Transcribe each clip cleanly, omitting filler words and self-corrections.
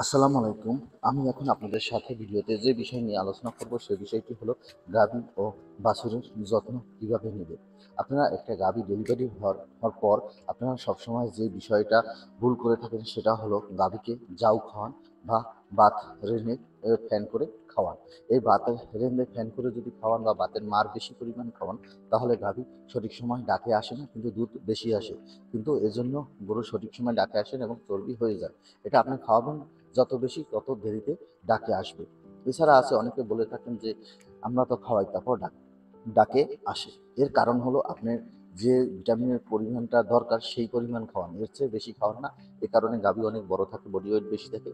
আসসালামু আলাইকুম। আমি এখন আপনাদের সাথে ভিডিওতে যে বিষয় নিয়ে আলোচনা করব সে বিষয়টি হলো গাভী ও বাছুরের যত্ন কিভাবে নেবে। আপনারা একটা গাভী ডেলিভারি হওয়ার পর আপনারা সবসময় যে বিষয়টা ভুল করে থাকেন সেটা হলো গাভীকে জাউ খাওয়ান বা বাত রেঁধে ফ্যান করে খাওয়ান। এই বাতে রেঁধে ফ্যান করে যদি খাওয়ান বা বাতের মার বেশি পরিমাণ খাওয়ান তাহলে গাভী সঠিক সময় ডাকে আসে না, কিন্তু দুধ বেশি আসে। কিন্তু এজন্য গরু সঠিক সময় ডাকে আসেন এবং চর্বি হয়ে যায়। এটা আপনি খাওয়াবেন যত বেশি তত দেরিতে ডাকে আসবে। এছাড়া আছে অনেকে বলে থাকেন যে আমরা তো খাওয়াই তারপর ডাকে আসে। এর কারণ হলো আপনার যে ভিটামিনের পরিমাণটা দরকার সেই পরিমাণ খাওয়ান, এর চেয়ে বেশি খাওয়ান না। এ কারণে গাভী অনেক বড় থাকে, বডি ওয়েট বেশি থাকে,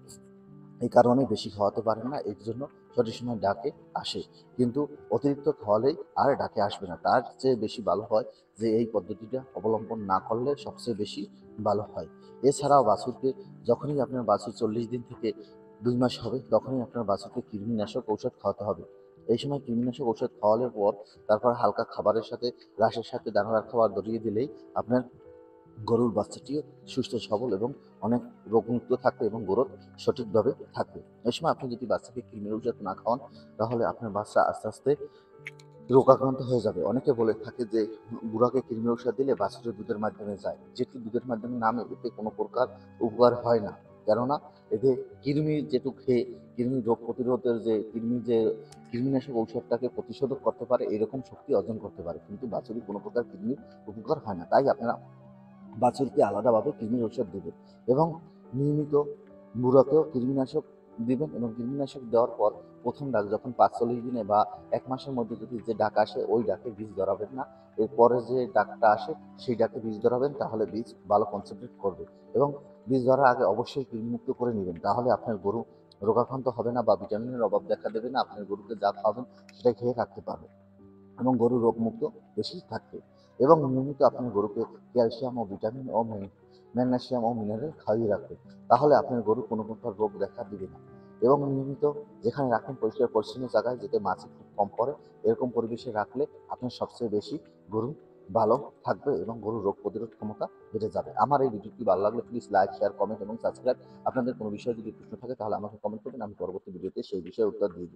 এই কারণে বেশি খাওয়াতে পারেন না, এর জন্য সঠিক সময় ডাকে আসে। কিন্তু অতিরিক্ত খাওয়ালেই আর ডাকে আসবে না। তার চেয়ে বেশি ভালো হয় যে এই পদ্ধতিটা অবলম্বন না করলে সবচেয়ে বেশি ভালো হয়। এছাড়াও বাছুরকে যখনই আপনার বাছুর 40 দিন থেকে 2 মাস হবে তখনই আপনার বাছুরকে কৃমিনাশক ঔষধ খাওয়াতে হবে। এই সময় কৃমিনাশক ঔষধ খাওয়ানোর পর তারপর হালকা খাবারের সাথে ঘাসের সাথে দানাদার খাবার ধরিয়ে দিলেই আপনার গরুর বাচ্চাটিও সুস্থ সবল এবং অনেক রোগমুক্ত থাকবে এবং গ্রোথ সঠিকভাবে থাকবে। এই সময় আপনি যদি বাচ্চাকে কৃমির ওষুধ না খাওয়ান তাহলে আপনার বাচ্চা আস্তে আস্তে রোগাক্রান্ত হয়ে যাবে। অনেকে বলে থাকে যে বুড়াকে কৃমির ওষুধ দিলে বাছুরের দুধের মাধ্যমে যায়, যেটি দুধের মাধ্যমে নামে এতে কোনো প্রকার উপকার হয় না। কেননা এতে কৃমি যেটু খেয়ে কৃমি রোগ প্রতিরোধের যে কৃমিনাশক ঔষধটাকে প্রতিশোধক করতে পারে এরকম শক্তি অর্জন করতে পারে, কিন্তু বাছুরি কোনো প্রকার কৃমির উপকার হয় না। তাই আপনারা বাছুরকে আলাদাভাবে কৃমির ঔষধ দিবেন এবং নিয়মিত বুড়াকেও কৃমিনাশক দিবেন এবং কৃমিনাশক দেওয়ার পর প্রথম ডাক যখন 45 দিনে বা 1 মাসের মধ্যে যদি যে ডাক আসে ওই ডাকে বীজ ধরাবেন না। এরপরে যে ডাকটা আসে সেই ডাকে বীজ ধরাবেন, তাহলে বীজ ভালো কনসেন্ট্রেট করবে এবং বীজ ধরার আগে অবশ্যই কৃমিমুক্ত করে নেবেন, তাহলে আপনার গরু রোগাক্রান্ত হবে না বা ভিটামিনের অভাব দেখা দেবে না। আপনার গরুকে যা খাওয়াবেন সেটা খেয়ে রাখতে পারবে এবং গরু রোগমুক্ত বেশি থাকবে। এবং নিয়মিত আপনার গরুকে ক্যালসিয়াম ও ভিটামিন ও ম্যাগনেসিয়াম ও মিনারেল খাইয়ে রাখবেন, তাহলে আপনার গরু কোনো প্রকার রোগ দেখা দিবে না। এবং নিয়মিত যেখানে রাখেন পরিষ্কার পরিচ্ছন্ন জায়গায়, যাতে মাছি খুব কম পড়ে এরকম পরিবেশে রাখলে আপনার সবচেয়ে বেশি গরু ভালো থাকবে এবং গরুর রোগ প্রতিরোধ ক্ষমতা বেড়ে যাবে। আমার এই ভিডিওটি ভালো লাগলে প্লিজ লাইক, শেয়ার, কমেন্ট এবং সাবস্ক্রাইব। আপনাদের কোনো বিষয়ে যদি প্রশ্ন থাকে তাহলে আমাকে কমেন্ট করবেন, আমি পরবর্তী ভিডিওতে সেই বিষয়ে উত্তর দিয়ে দিব।